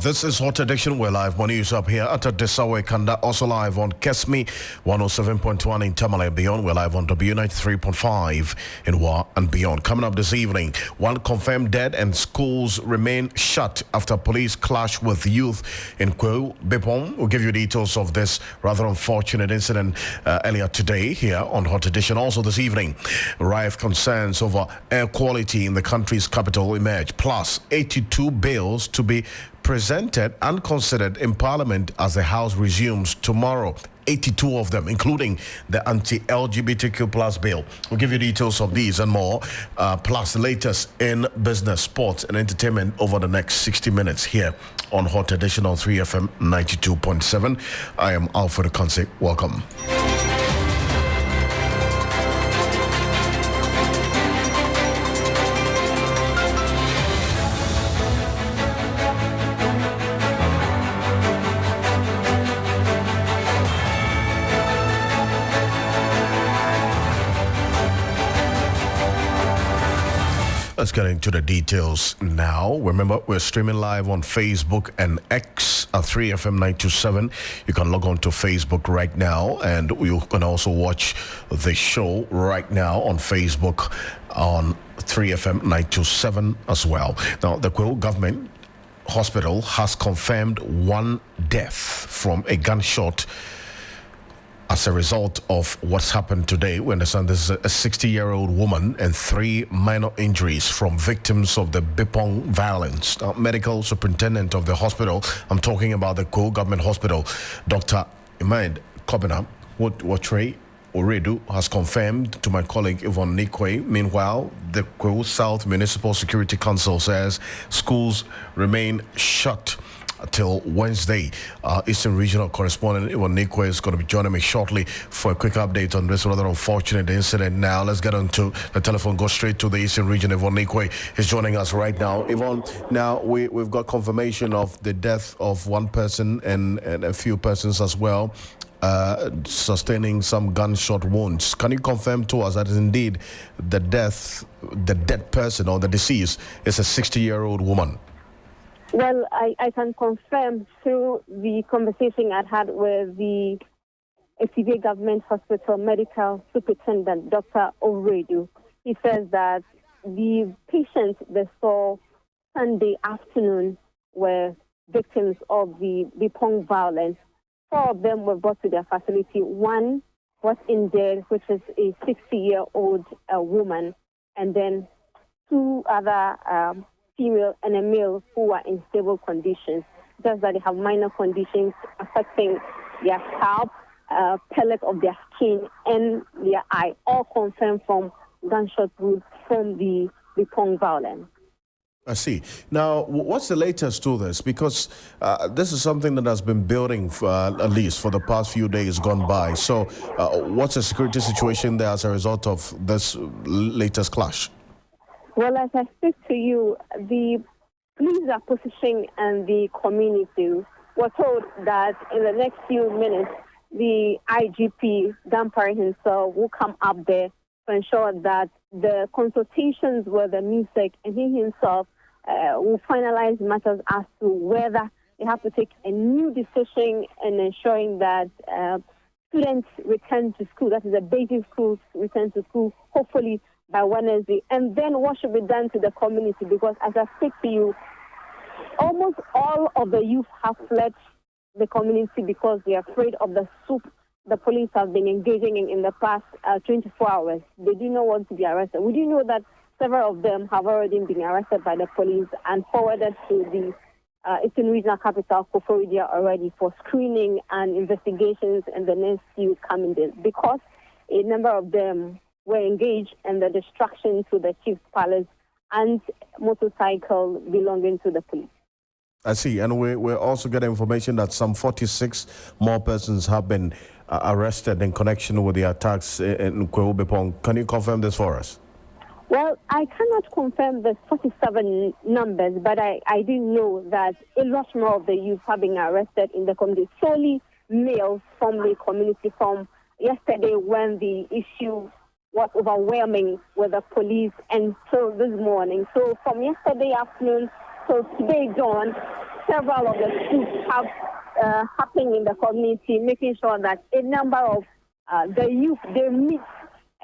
This is Hot Edition. We're live. Money is up here at Desawe Kanda. Also live on Kesmi 107.1 in Tamale and beyond. We're live on W93.5 in Wa and beyond. Coming up this evening, one confirmed dead and schools remain shut after police clash with youth in Kweu Bepong. We'll give you details of this rather unfortunate incident earlier today here on Hot Edition. Also this evening, rife concerns over air quality in the country's capital emerge. Plus, 82 bills to be presented and considered in Parliament as the House resumes tomorrow. 82 of them, including the anti-LGBTQ plus bill. We'll give you details of these and more, plus the latest in business, sports and entertainment over the next 60 minutes here on Hot Edition on 3FM 92.7. I am Alfred Ocansey. Welcome. Let's get into the details now. Remember, we're streaming live on Facebook and X at 3FM 927. You can log on to Facebook right now, and you can also watch the show right now on Facebook on 3FM 927 as well. Now, the Kweu government hospital has confirmed one death from a gunshot as a result of what's happened today. We understand this is a 60-year-old woman and 3 minor injuries from victims of the Bepong violence. Now, medical superintendent of the hospital, I'm talking about the Kweu Government Hospital, Dr. Imad Kobina Watre Oredu, has confirmed to my colleague Yvonne Nikwe. Meanwhile, the Kweu South Municipal Security Council says schools remain shut till Wednesday. Eastern Regional Correspondent Yvonne Nikwe is going to be joining me shortly for a quick update on this rather unfortunate incident. Now, let's get on to the telephone, go straight to the Eastern Region. Yvonne Nikwe is joining us right now. Yvonne, now we've got confirmation of the death of one person and a few persons as well, sustaining some gunshot wounds. Can you confirm to us that indeed the dead person or the deceased is a 60-year-old woman? Well, I can confirm through the conversation I had with the ACV Government Hospital Medical Superintendent, Dr. Oredu. He says that the patients they saw Sunday afternoon were victims of the Bepong violence. 4 of them were brought to their facility. 1 was injured, which is a 60-year-old woman, and then 2 other female and a male who are in stable conditions, just that they have minor conditions affecting their scalp, pellet of their skin, and their eye, all confirmed from gunshot wounds from the Bepong violence. I see. Now, what's the latest to this? Because this is something that has been building for, at least for the past few days gone by. So what's the security situation there as a result of this latest clash? Well, as I speak to you, the police are positioning and the community were told that in the next few minutes, the IGP, Dampari himself, will come up there to ensure that the consultations with the music and he himself will finalize matters as to whether they have to take a new decision in ensuring that students return to school, that is the basic schools return to school, hopefully by Wednesday, and then what should be done to the community, because as I speak to you, almost all of the youth have fled the community because they are afraid of the soup the police have been engaging in the past 24 hours. They do not want to be arrested. We do know that several of them have already been arrested by the police and forwarded to the Eastern Regional Capital, Koforidua, already for screening and investigations in the next few coming days, because a number of them were engaged in the destruction to the chief's palace and motorcycle belonging to the police. I see. And we're also getting information that some 46 more persons have been arrested in connection with the attacks in Kweu Bepong. Can you confirm this for us? Well, I cannot confirm the 47 numbers, but I do know that a lot more of the youth have been arrested in the community, solely males from the community from yesterday when the issue was overwhelming with the police until this morning. So from yesterday afternoon till today dawn, several of the schools have happened in the community, making sure that a number of the youth they meet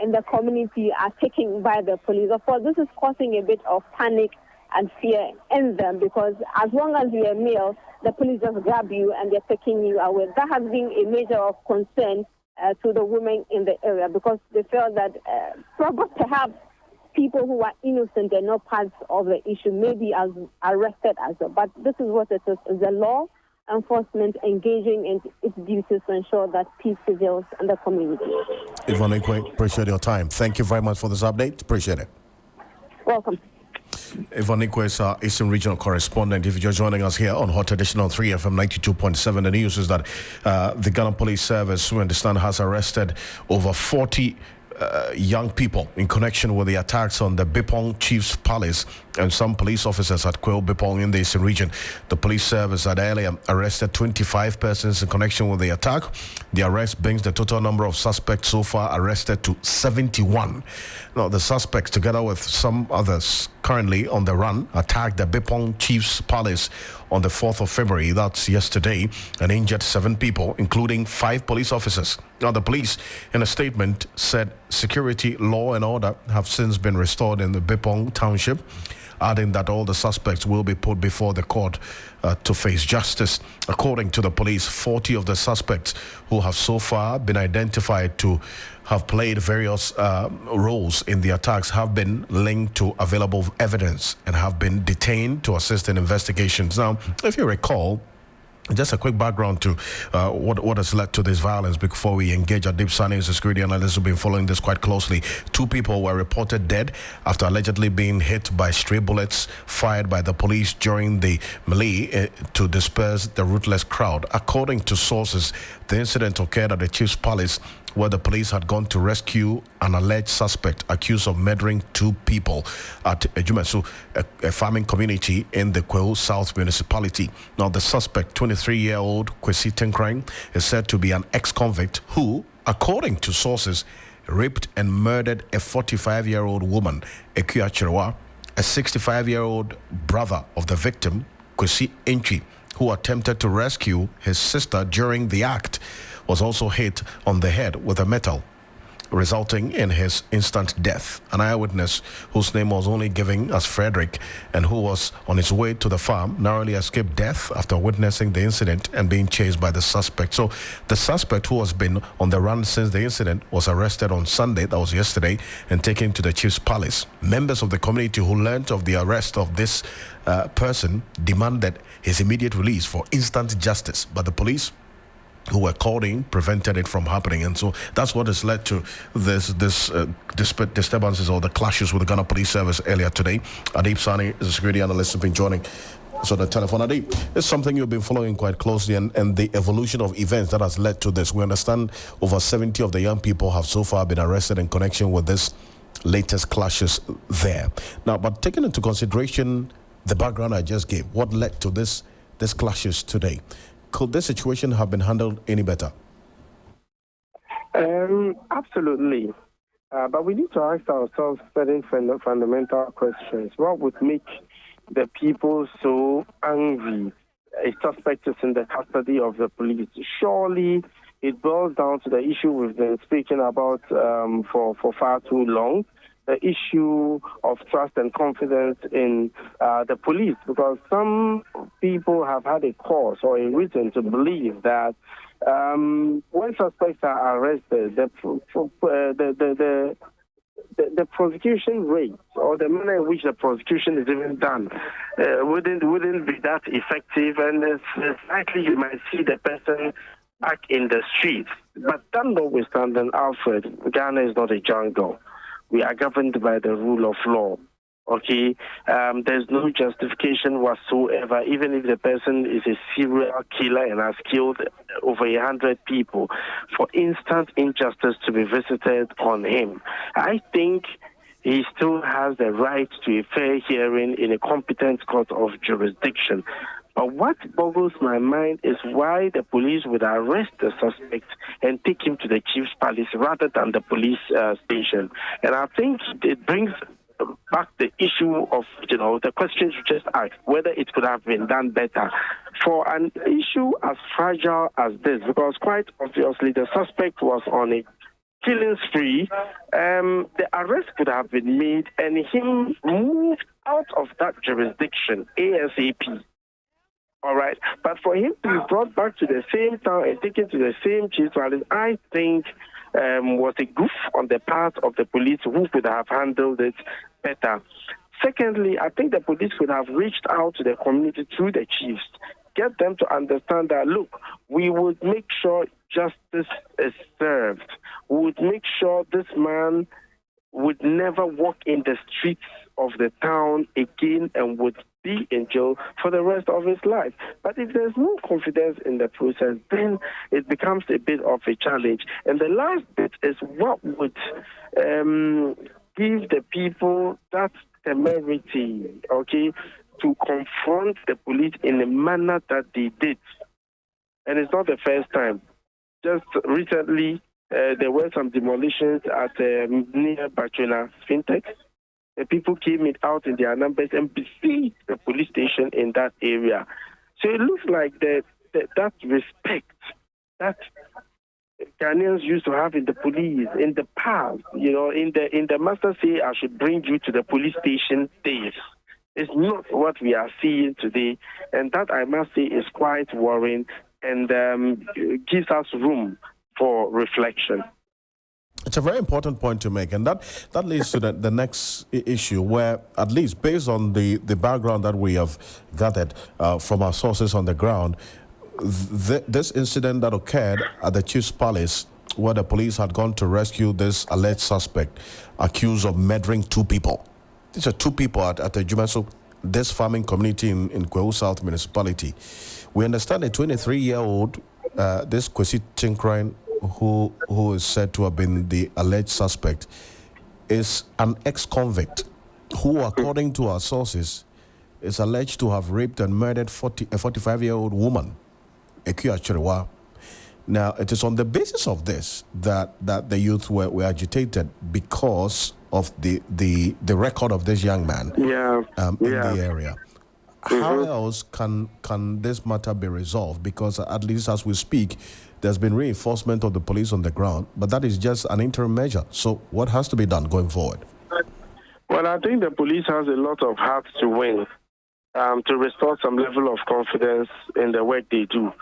in the community are taken by the police. Of course, this is causing a bit of panic and fear in them, because as long as you're a male, the police just grab you and they're taking you away. That has been a major of concern to the women in the area, because they feel that perhaps people who are innocent and not part of the issue may be arrested as well. But this is what it is the law enforcement engaging in its duties to ensure that peace prevails in the community. Yvonne Ikwe, appreciate your time. Thank you very much for this update. Appreciate it. Welcome. Yvonne Ikwe is our Eastern Regional Correspondent. If you're joining us here on Hot Edition on 3FM 92.7, the news is that the Ghana Police Service, we understand, has arrested over 40 young people in connection with the attacks on the Bipong Chief's Palace and some police officers at Kweo Bipong in the Eastern region. The police service had earlier arrested 25 persons in connection with the attack. The arrest brings the total number of suspects so far arrested to 71. Now, the suspects, together with some others currently on the run, attacked the Bipong Chief's Palace on the 4th of February, that's yesterday, and injured 7 people, including 5 police officers. Now, the police, in a statement, said security, law and order have since been restored in the Bipong township, adding that all the suspects will be put before the court to face justice. According to the police, 40 of the suspects who have so far been identified to have played various roles in the attacks have been linked to available evidence and have been detained to assist in investigations. Now, if you recall, just a quick background to what has led to this violence before we engage. Adib Sani is a security analyst who's been following this quite closely. 2 people were reported dead after allegedly being hit by stray bullets fired by the police during the melee to disperse the ruthless crowd. According to sources, the incident occurred at the Chief's Palace, where the police had gone to rescue an alleged suspect accused of murdering 2 people at Ejumesu, a farming community in the Kweo South municipality. Now, the suspect, 23-year-old Kwesi Tenkrang, is said to be an ex-convict who, according to sources, raped and murdered a 45-year-old woman, Ekuya Chirewa, a 65-year-old brother of the victim, Kwesi Enchi, who attempted to rescue his sister during the act, was also hit on the head with a metal, resulting in his instant death. An eyewitness, whose name was only given as Frederick and who was on his way to the farm, narrowly escaped death after witnessing the incident and being chased by the suspect. So the suspect, who has been on the run since the incident, was arrested on Sunday, that was yesterday, and taken to the Chief's Palace. Members of the community who learned of the arrest of this person demanded his immediate release for instant justice, but the police who were called in prevented it from happening, and so that's what has led to this disturbances or the clashes with the Ghana Police Service earlier today. Adib Sani is a security analyst who's been joining us on the telephone. Adib, it's something you've been following quite closely, and the evolution of events that has led to this. We understand over 70 of the young people have so far been arrested in connection with this latest clashes there. Now, but taking into consideration the background I just gave, what led to this clashes today? Could this situation have been handled any better? Absolutely. But we need to ask ourselves certain fundamental questions. What would make the people so angry? A suspect is in the custody of the police. Surely it boils down to the issue we've been speaking about for far too long. The issue of trust and confidence in the police, because some people have had a cause or a reason to believe that when suspects are arrested, the prosecution rate or the manner in which the prosecution is even done wouldn't be that effective, and it's likely you might see the person back in the streets. But that notwithstanding, Alfred, Ghana is not a jungle. We are governed by the rule of law. Okay, there's no justification whatsoever, even if the person is a serial killer and has killed over 100 people, for instant injustice to be visited on him. I think he still has the right to a fair hearing in a competent court of jurisdiction. But what boggles my mind is why the police would arrest the suspect and take him to the Chief's Palace rather than the police station. And I think it brings back the issue of, the questions you just asked, whether it could have been done better. For an issue as fragile as this, because quite obviously the suspect was on a killing spree, the arrest could have been made and him moved out of that jurisdiction ASAP. All right. But for him to be brought back to the same town and taken to the same chief palace, I think was a goof on the part of the police, who could have handled it better. Secondly, I think the police could have reached out to the community through the chiefs, get them to understand that, look, we would make sure justice is served. We would make sure this man would never walk in the streets of the town again and would be in jail for the rest of his life. But if there's no confidence in the process, then it becomes a bit of a challenge. And the last bit is what would give the people that temerity, to confront the police in the manner that they did. And it's not the first time. Just recently, there were some demolitions at near Bachuna Fintech. The people came out in their numbers and besieged the police station in that area. So it looks like that respect that Ghanaians used to have in the police in the past, in the master say, I should bring you to the police station days. It's not what we are seeing today. And that, I must say, is quite worrying and gives us room for reflection. It's a very important point to make, and that leads to the next issue, where, at least based on the background that we have gathered from our sources on the ground, this incident that occurred at the Chief's Palace, where the police had gone to rescue this alleged suspect accused of murdering two people. These are two people at the Jumaso, this farming community in Kwehu South Municipality. We understand a 23-year-old, this Kwesi Chinkrine, who is said to have been the alleged suspect, is an ex-convict who, according to our sources, is alleged to have raped and murdered a 45-year-old woman, Ekua Chiriwa. Now, it is on the basis of this that the youth were agitated, because of the record of this young man in the area. How else can this matter be resolved? Because at least as we speak, there's been reinforcement of the police on the ground, but that is just an interim measure. So what has to be done going forward? Well, I think the police has a lot of heart to win to restore some level of confidence in the work they do.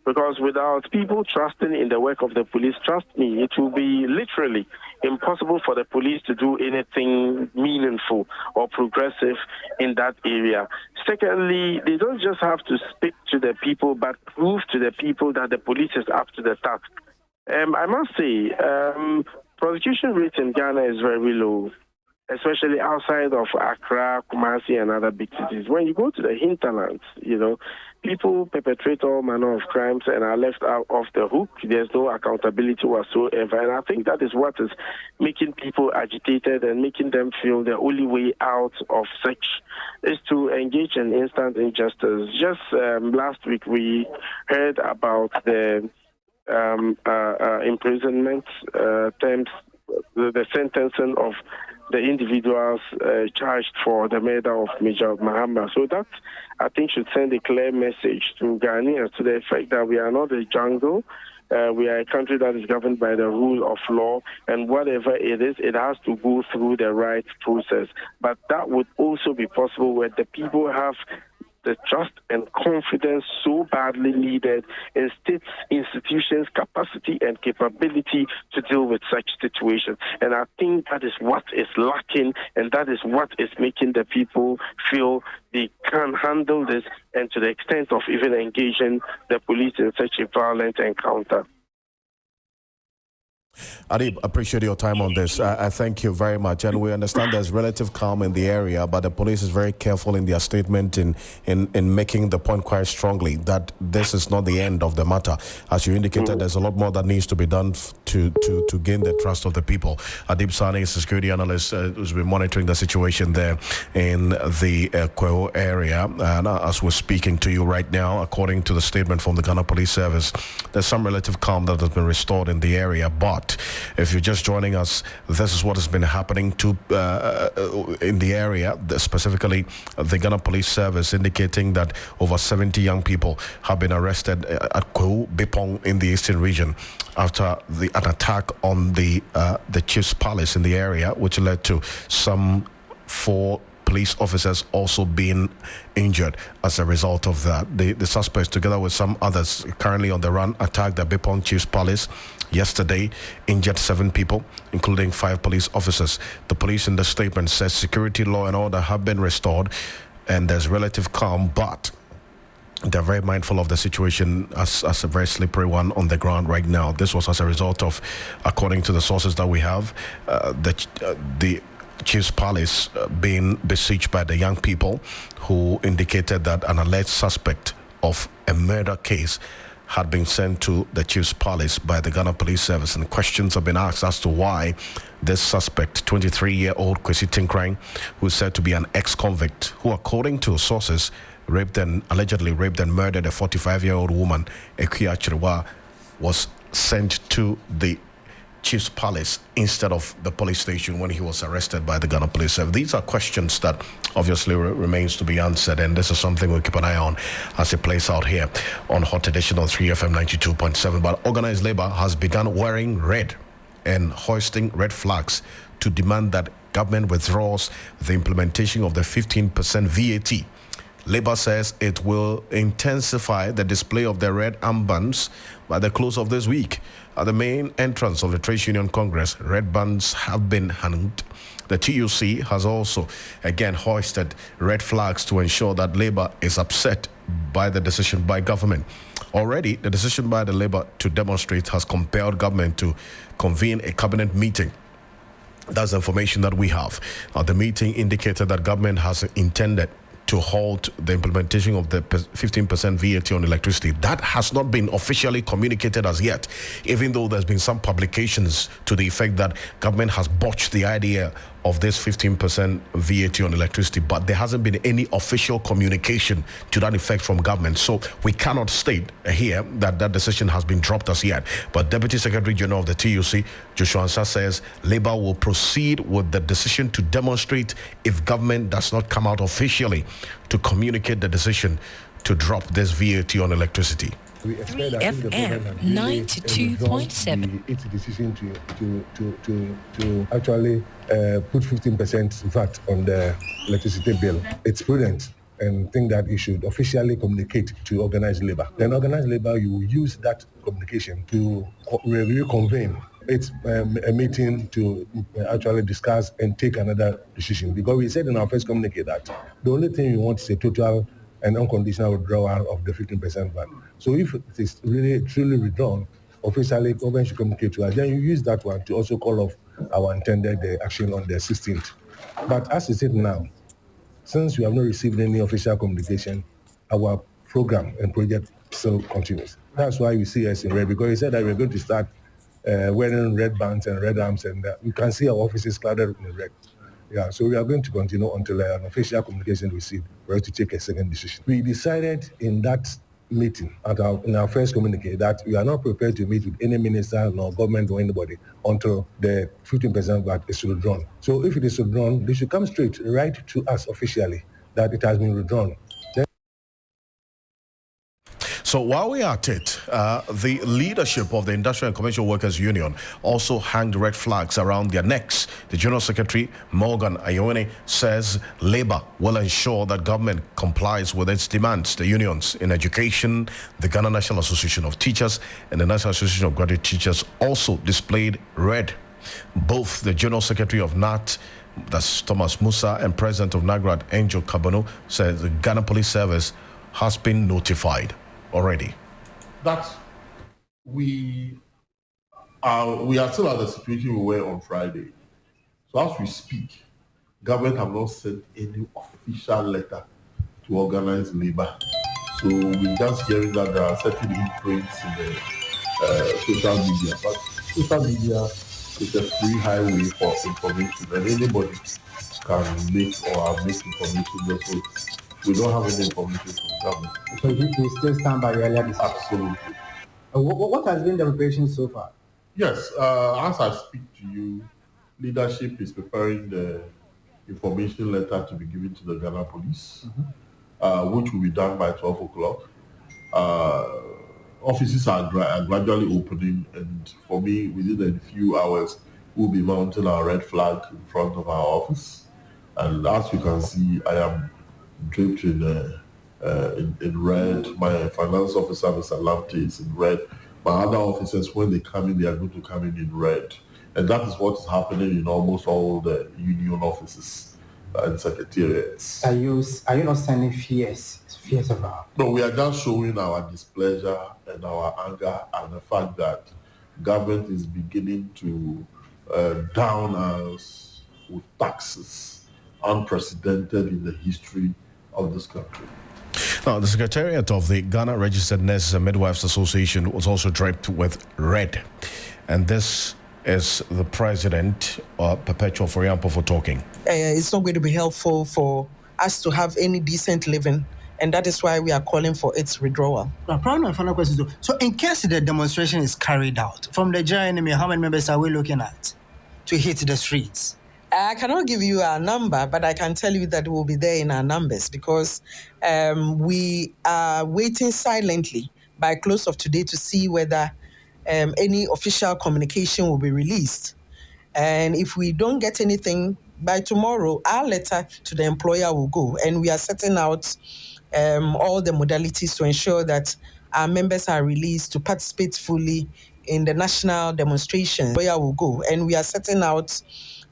Because without people trusting in the work of the police, trust me, it will be literally impossible for the police to do anything meaningful or progressive in that area. Secondly, they don't just have to speak to the people, but prove to the people that the police is up to the task. I must say, prosecution rate in Ghana is very low, especially outside of Accra, Kumasi, and other big cities. When you go to the hinterlands, people perpetrate all manner of crimes and are left out of the hook. There's no accountability whatsoever. And I think that is what is making people agitated and making them feel the only way out of such is to engage in instant injustice. Just last week, we heard about the imprisonment terms, the sentencing of the individuals charged for the murder of Major Mahama. So that, I think, should send a clear message to Ghanaians to the effect that we are not a jungle. We are a country that is governed by the rule of law, and whatever it is, it has to go through the right process. But that would also be possible where the people have the trust and confidence so badly needed in states, institutions, capacity and capability to deal with such situations. And I think that is what is lacking, and that is what is making the people feel they can handle this, and to the extent of even engaging the police in such a violent encounter. Adib, appreciate your time on this. I thank you very much. And we understand there's relative calm in the area, but the police is very careful in their statement in making the point quite strongly that this is not the end of the matter. As you indicated, there's a lot more that needs to be done to gain the trust of the people. Adib Sani is a security analyst who's been monitoring the situation there in the Kwehu area. And as we're speaking to you right now, according to the statement from the Ghana Police Service, there's some relative calm that has been restored in the area, but fact. If you're just joining us, this is what has been happening in the area, specifically the Ghana Police Service indicating that over 70 young people have been arrested at Kwewu Bipong in the eastern region after an attack on the Chief's Palace in the area, which led to some 4 police officers also being injured as a result of that. The suspects, together with some others currently on the run, attacked the Bipong Chief's Palace yesterday, injured 7 people, including 5 police officers. The police in the statement says security, law and order have been restored and there's relative calm, but they're very mindful of the situation as a very slippery one on the ground right now. This was as a result of, according to the sources that we have, the Chief's Palace being besieged by the young people who indicated that an alleged suspect of a murder case had been sent to the Chief's Palace by the Ghana Police Service, and questions have been asked as to why this suspect, 23-year-old Kwesi Tinkrang, who is said to be an ex-convict, who according to sources allegedly raped and murdered a 45-year-old woman, Ekuya Chirwa, was sent to the Chief's Palace instead of the police station when he was arrested by the Ghana Police Service. These are questions that obviously remains to be answered, and this is something we'll keep an eye on as it plays out here on Hot Edition on 3FM 92.7. But organized labor has begun wearing red and hoisting red flags to demand that government withdraws the implementation of the 15% VAT. Labour says it will intensify the display of the red armbands by the close of this week. At the main entrance of the Trade Union Congress, red bands have been hung. The TUC has also again hoisted red flags to ensure that Labour is upset by the decision by government. Already, the decision by the Labour to demonstrate has compelled government to convene a cabinet meeting. That's the information that we have. The meeting indicated that government has intended to halt the implementation of the 15% VAT on electricity. That has not been officially communicated as yet, even though there's been some publications to the effect that government has botched the idea of this 15% VAT on electricity, but there hasn't been any official communication to that effect from government. So we cannot state here that that decision has been dropped as yet. But Deputy Secretary General of the TUC, Joshua Ansah, says Labour will proceed with the decision to demonstrate if government does not come out officially to communicate the decision to drop this VAT on electricity. 3FM 92.7. Its decision to actually put 15% VAT on the electricity bill. It's prudent and think that it should officially communicate to organized labor. Then organized labor, you will use that communication to reconvene. It's a meeting to actually discuss and take another decision, because we said in our first communique that the only thing we want is a total and unconditional withdrawal of the 15% VAT. So if it is really truly withdrawn, officially government should communicate to us. Then you use that one to also call off our intended action on the 16th. But as it is now, since we have not received any official communication, our program and project still continues. That's why you see us in red, because we said that we're going to start wearing red bands and red arms, and you can see our offices cluttered in red. Yeah, so we are going to continue until an official communication is received for us to take a second decision. We decided in that meeting, in our first communique, that we are not prepared to meet with any minister, nor government, or anybody until the 15% VAT is withdrawn. So if it is withdrawn, they should come straight right to us officially that it has been withdrawn. So while we are at it, the leadership of the Industrial and Commercial Workers Union also hanged red flags around their necks. The General Secretary, Morgan Ayone, says Labour will ensure that government complies with its demands. The unions in education, the Ghana National Association of Teachers, and the National Association of Graduate Teachers also displayed red. Both the General Secretary of NAT, that's Thomas Musa, and President of NAGRAD, Angel Kabano, said the Ghana Police Service has been notified already. That we are still at the situation we were on Friday. So as we speak, government have not sent any official letter to organize labor. So we're just hearing that there are certain imprints in the social media. But social media is a free highway for information, and anybody can make information. So we don't have any information from government. So you still stand by your earlier decision? Absolutely. What has been the preparation so far? Yes, as I speak to you, leadership is preparing the information letter to be given to the Ghana police, which will be done by 12 o'clock. Offices are gradually opening, and for me, within a few hours, we'll be mounting our red flag in front of our office. And as you can see, I am draped in red. My finance officer, Mr. Lamptey, is in red. My other officers, when they come in, they are going to come in red. And that is what is happening in almost all the union offices and secretariats. Are you not sending fears about? No, we are just showing our displeasure and our anger and the fact that government is beginning to down us with taxes unprecedented in the history of this country. Now, the Secretariat of the Ghana Registered Nurses and Midwives Association was also draped with red. And this is the president, Perpetual Foriampo, for talking. It's not going to be helpful for us to have any decent living, and that is why we are calling for its withdrawal. Probably my final question is, so in case the demonstration is carried out, from the GNM, how many members are we looking at to hit the streets? I cannot give you a number, but I can tell you that we will be there in our numbers because we are waiting silently by close of today to see whether any official communication will be released. And if we don't get anything by tomorrow, our letter to the employer will go. And we are setting out all the modalities to ensure that our members are released to participate fully in the national demonstration. The employer will go. And we are setting out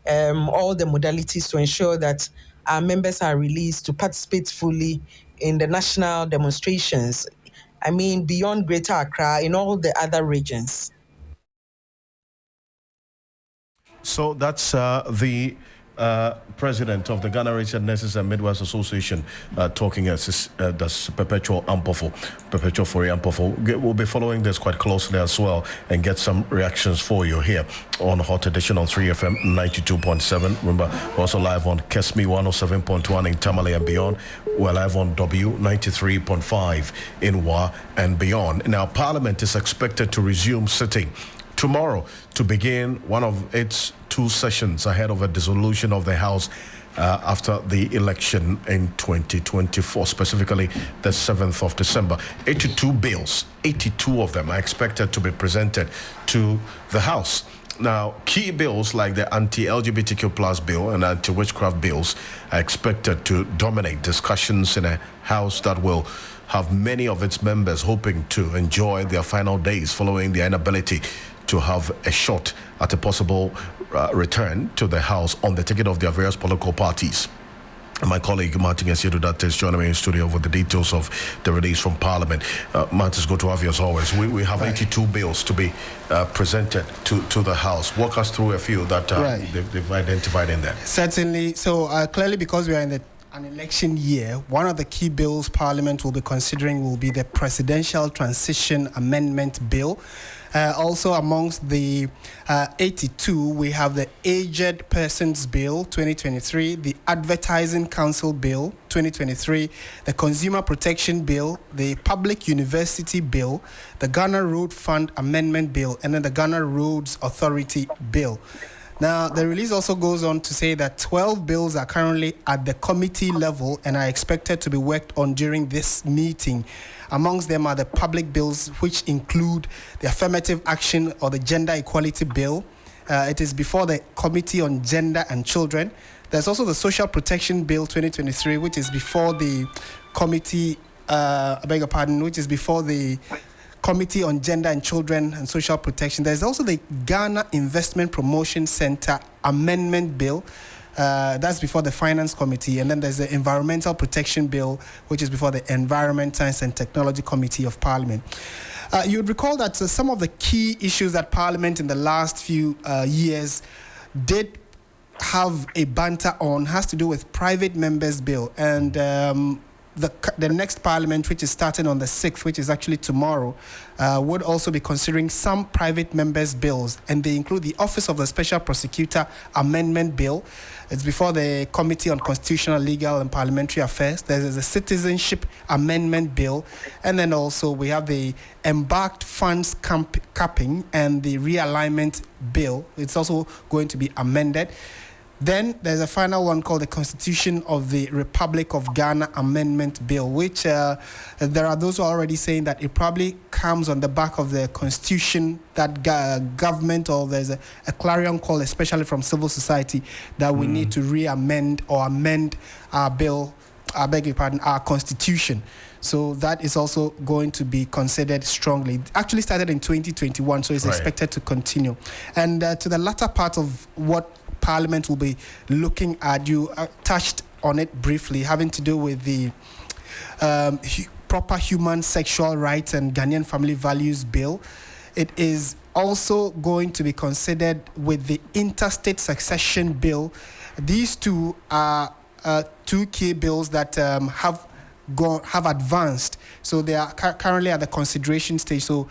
all the modalities to ensure that our members are released to participate fully in the national demonstrations. I mean, beyond Greater Accra, in all the other regions. So that's the president of the Ghana Registered Nurses and Midwives Association talking as that's Perpetual Foriampo. We'll be following this quite closely as well and get some reactions for you here on Hot Edition on 3FM 92.7. Remember, we're also live on Kesmi 107.1 in Tamale and beyond. We're live on W 93.5 in Wa and beyond. Now, Parliament is expected to resume sitting tomorrow to begin one of its two sessions ahead of a dissolution of the House after the election in 2024, specifically the 7th of December. 82 bills, 82 of them are expected to be presented to the House. Now, key bills like the anti-LGBTQ plus bill and anti-witchcraft bills are expected to dominate discussions in a House that will have many of its members hoping to enjoy their final days following their inability to have a shot at a possible return to the House on the ticket of their various political parties. And my colleague Martin Esiedu is joining me in studio with the details of the release from Parliament. Martin, it's good to have you as always. We have 82 bills to be presented to the House. Walk us through a few that they've identified in there. Certainly. So clearly, because we are in an election year, one of the key bills Parliament will be considering will be the Presidential Transition Amendment Bill. Also amongst the 82, we have the Aged Persons Bill 2023, the Advertising Council Bill 2023, the Consumer Protection Bill, the Public University Bill, the Ghana Road Fund Amendment Bill, and then the Ghana Roads Authority Bill. Now, the release also goes on to say that 12 bills are currently at the committee level and are expected to be worked on during this meeting. Amongst them are the public bills, which include the Affirmative Action or the Gender Equality Bill. It is before the Committee on Gender and Children. There's also the Social Protection Bill 2023, which is before the Committee, which is before the Committee on Gender and Children and Social Protection. There's also the Ghana Investment Promotion Center Amendment Bill. That's before the Finance Committee. And then there's the Environmental Protection Bill, which is before the Environment, Science and Technology Committee of Parliament. You'd recall that some of the key issues that Parliament in the last few years did have a banter on has to do with private members' bill. And the next parliament, which is starting on the 6th, which is actually tomorrow, would also be considering some private members' bills, and they include the Office of the Special Prosecutor Amendment Bill. It's before the Committee on Constitutional, Legal and Parliamentary Affairs. There's a Citizenship Amendment Bill, and then also we have the Embarked Funds Capping and the Realignment Bill. It's also going to be amended. Then there's a final one called the Constitution of the Republic of Ghana Amendment Bill, which there are those who are already saying that it probably comes on the back of the constitution that government, or there's a clarion call, especially from civil society, that we need to re-amend or amend our bill, I beg your pardon, our constitution. So that is also going to be considered strongly. It actually started in 2021, so it's expected to continue. And to the latter part of what Parliament will be looking at, you touched on it briefly, having to do with the Proper Human Sexual Rights and Ghanaian Family Values Bill. It is also going to be considered with the Interstate Succession Bill. These two are two key bills that have advanced. So they are currently at the consideration stage. So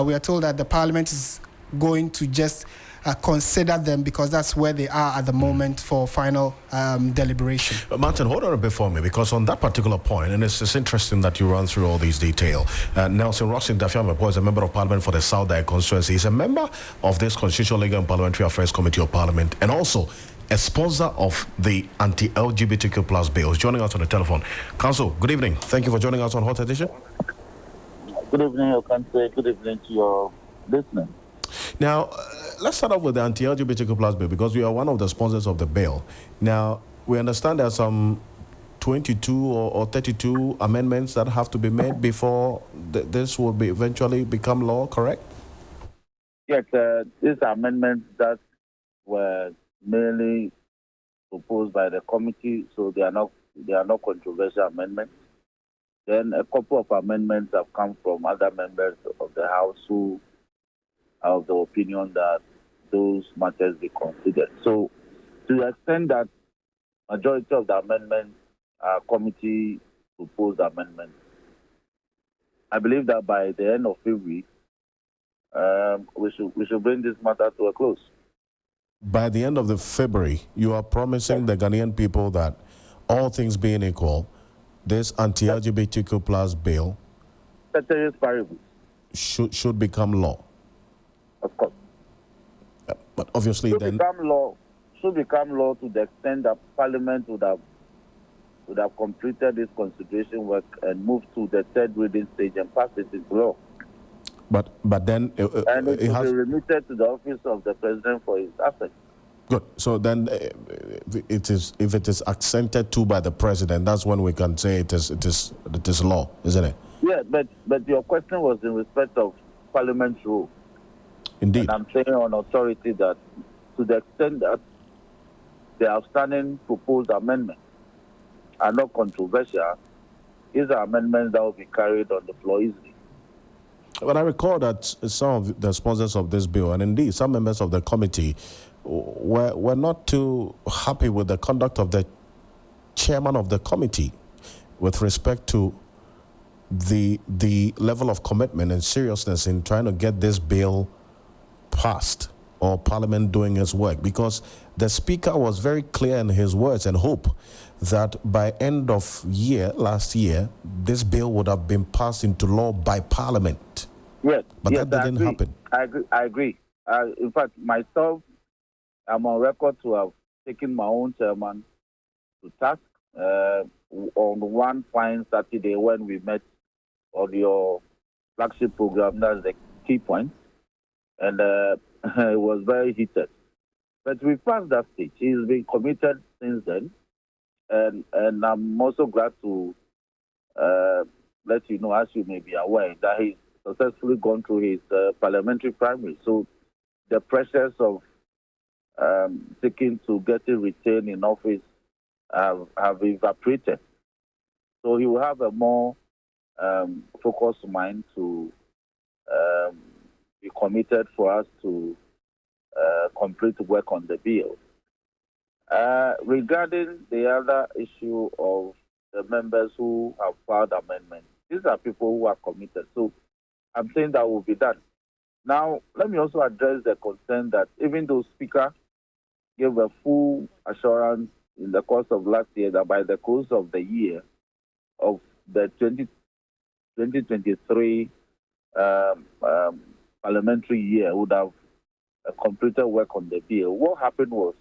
we are told that the Parliament is going to just consider them because that's where they are at the moment for final deliberation. Martin, hold on a bit for me, because on that particular point, and it's interesting that you run through all these details. Nelson Roxin Dafiamepo is a member of Parliament for the South Dike constituency. He's a member of this Constitutional, Legal and Parliamentary Affairs Committee of Parliament, and also a sponsor of the anti-LGBTQ plus bill. He's joining us on the telephone. Council, good evening. Thank you for joining us on Hot Edition. Good evening, Ocansey. Good evening to your listeners. Now, let's start off with the anti-LGBTQ plus bill, because we are one of the sponsors of the bill. Now, we understand there are some 22 or 32 amendments that have to be made before this will be eventually become law, correct? Yes, these amendments that were mainly proposed by the committee, so they are not controversial amendments. Then a couple of amendments have come from other members of the House who are of the opinion that those matters be considered. So to the extent that majority of the amendments are committee proposed amendments, I believe that by the end of February, we should bring this matter to a close. By the end of the February, you are promising the Ghanaian people that, all things being equal, this anti-LGBTQ plus bill should become law. Of course. But obviously should become law to the extent that Parliament would have completed this consideration work and moved to the third reading stage and passed it into law. But then it will be remitted to the office of the president for his assent. Good. So then, if it is accented to by the president, that's when we can say it is law, isn't it? Yeah, but your question was in respect of Parliament's rule. Indeed. And I'm saying on authority that to the extent that the outstanding proposed amendments are not controversial, these are amendments that will be carried on the floor easily. But I recall that some of the sponsors of this bill, and indeed some members of the committee, were not too happy with the conduct of the chairman of the committee with respect to the level of commitment and seriousness in trying to get this bill passed, or Parliament doing its work, because the Speaker was very clear in his words and hope that by end of last year, this bill would have been passed into law by Parliament. Yes, but that didn't happen. I agree. In fact, myself, I'm on record to have taken my own chairman to task on one fine Saturday when we met on your flagship program. That's the key point. And it was very heated. But we passed that stage. He's been committed since then. And I'm also glad to let you know, as you may be aware, that he's successfully gone through his parliamentary primary. So the pressures of seeking to get it retained in office have evaporated. So he will have a more focused mind to be committed for us to complete work on the bill. Regarding the other issue of the members who have filed amendments. These are people who are committed. So I'm saying that will be done. Now, let me also address the concern that even though Speaker gave a full assurance in the course of last year that by the close of the year of the 2023 parliamentary year would have completed work on the bill. What happened was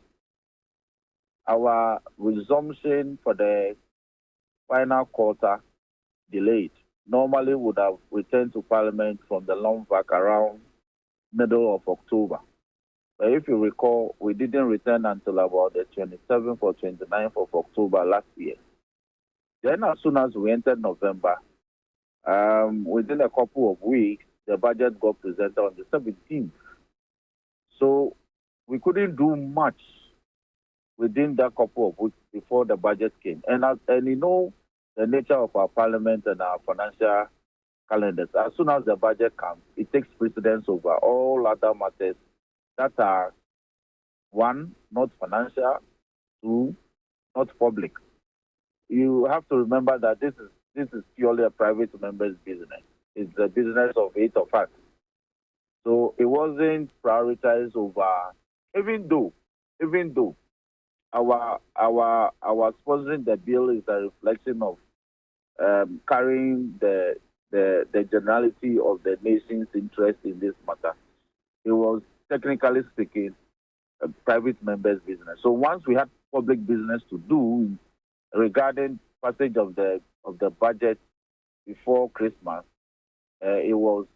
our resumption for the final quarter delayed. Normally would have returned to Parliament from the long vac around middle of October. But if you recall, we didn't return until about the 27th or 29th of October last year. Then as soon as we entered November, within a couple of weeks, the budget got presented on the 17th. So we couldn't do much within that couple of weeks before the budget came. And you know the nature of our parliament and our financial calendars. As soon as the budget comes, it takes precedence over all other matters that are, one, not financial, two, not public. You have to remember that this is purely a private member's business. It's the business of 8 of us. So it wasn't prioritized over, even though our sponsoring the bill is a reflection of carrying the generality of the nation's interest in this matter. It was, technically speaking, a private member's business. So once we had public business to do regarding passage of the budget before Christmas, it was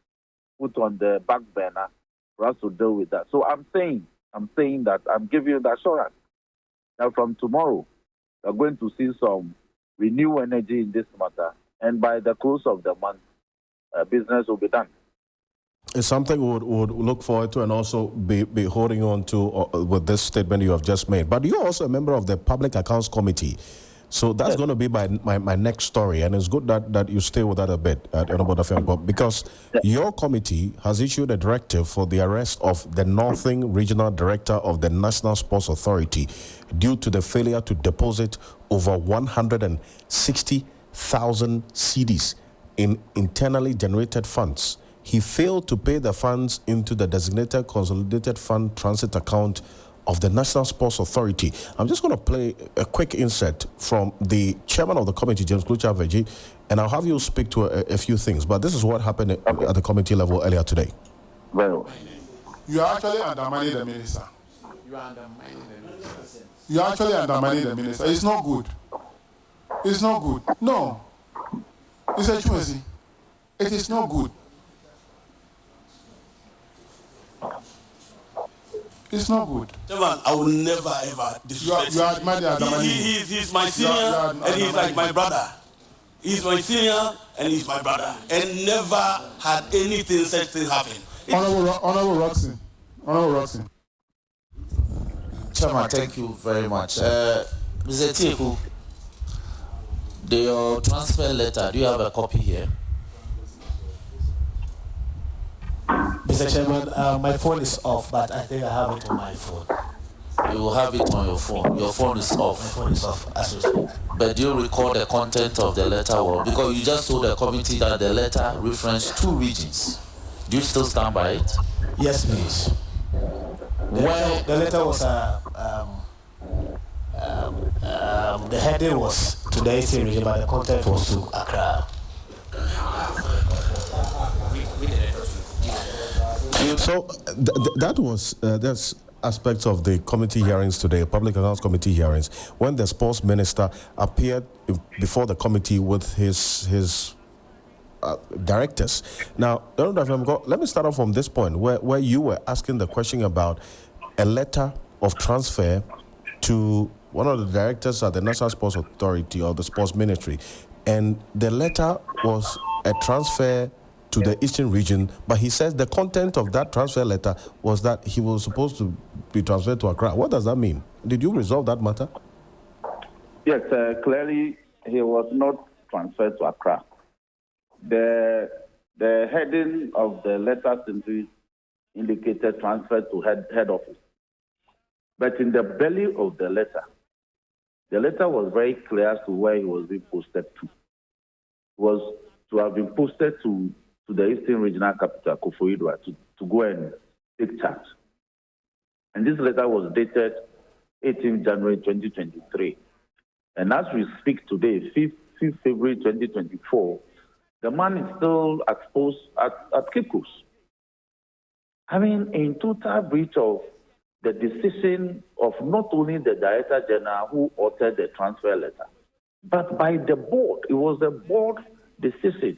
put on the back burner for us to deal with that. So I'm saying that I'm giving you the assurance that from tomorrow we're going to see some renewed energy in this matter, and by the close of the month, business will be done. It's something we would look forward to and also be holding on to with this statement you have just made. But you're also a member of the Public Accounts Committee. So that's going to be my next story, and it's good that you stay with that a bit, because your committee has issued a directive for the arrest of the Northern Regional Director of the National Sports Authority due to the failure to deposit over 160,000 cedis in internally generated funds. He failed to pay the funds into the designated consolidated fund transit account of the National Sports Authority. I'm just going to play a quick insert from the chairman of the committee, James Klucha-Veji, and I'll have you speak to a few things. But this is what happened at the committee level earlier today. Well, you are actually undermining the minister. You are actually undermining the minister. It's not good. It's not good. No. It's a choice. It is not good. It's not good. Chairman, I will never ever disrespect him. He's my senior and he's like my brother. He's my senior and he's my brother. And never had anything such thing happen. Honorable Roxy. Chairman, thank you very much. Mr. Tieku, your transfer letter, do you have a copy here? Mr. Chairman, my phone is off, but I think I have it on my phone. You will have it on your phone. Your phone is off. My phone is off, as we speak. But do you recall the content of the letter? Because you just told the committee that the letter referenced 2 regions. Do you still stand by it? Yes, please. The letter was, the heading was to the Eastern region, but the content was to Accra. So that was that's aspects of the committee hearings today, Public Accounts Committee hearings, when the sports minister appeared before the committee with his directors. Now, let me start off from this point where you were asking the question about a letter of transfer to one of the directors at the National Sports Authority or the Sports Ministry, and the letter was a transfer to the Eastern region, but he says the content of that transfer letter was that he was supposed to be transferred to Accra. What does that mean? Did you resolve that matter? Yes, clearly he was not transferred to Accra. The heading of the letter simply indicated transfer to head office. But in the belly of the letter, The letter was very clear as to where he was being posted to. It was to have been posted to the Eastern Regional Capital, Koforidua, to go and take charge. And this letter was dated 18 January 2023. And as we speak today, 5th February 2024, the man is still exposed at Cape Coast. I mean, in total breach of the decision of not only the Director General who authored the transfer letter, but by the board. It was the board decision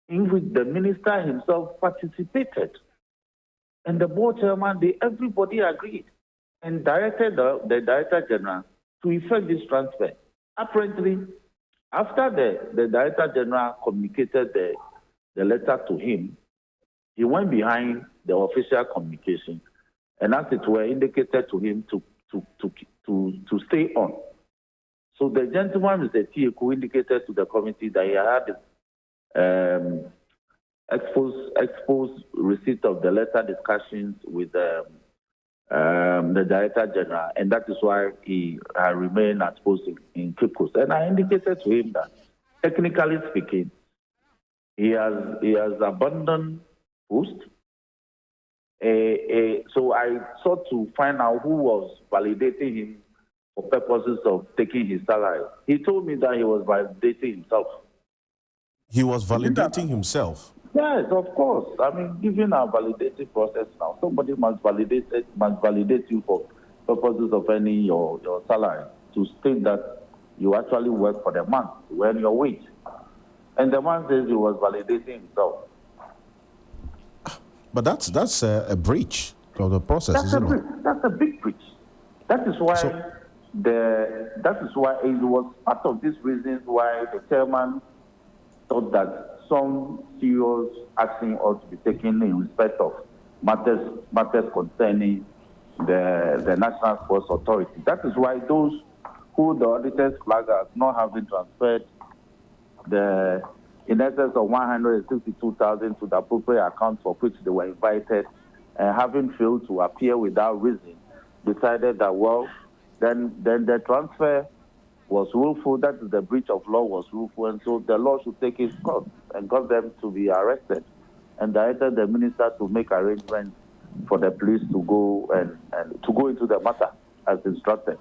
in which the minister himself participated. And the board chairman, everybody agreed and directed the Director General to effect this transfer. Apparently, after the Director General communicated the letter to him, he went behind the official communication and as it were indicated to him to stay on. So the gentleman, Mr. Tieku, indicated to the committee that he had exposed receipt of the letter discussions with the Director General, and that is why he remained exposed in Cape Coast. And I indicated to him that, technically speaking, he has abandoned post. So I sought to find out who was validating him for purposes of taking his salary. He told me that he was validating himself. He was validating himself? Yes, of course. I mean, given our validating process now, somebody must validate you for purposes of earning your salary to state that you actually work for the month to earn your wage. And the man says he was validating himself. But that's a breach of the process, isn't it? That's a big breach. That is why it was part of these reasons why the chairman thought that some serious action ought to be taken in respect of matters concerning the National Sports Authority. That is why those who the auditors flag as not having transferred in excess of 162,000 to the appropriate account for which they were invited, and having failed to appear without reason, decided that, well, then the transfer was willful, that is the breach of law was willful, and so the law should take its course and got them to be arrested and directed the minister to make arrangements for the police to go and to go into the matter as instructed.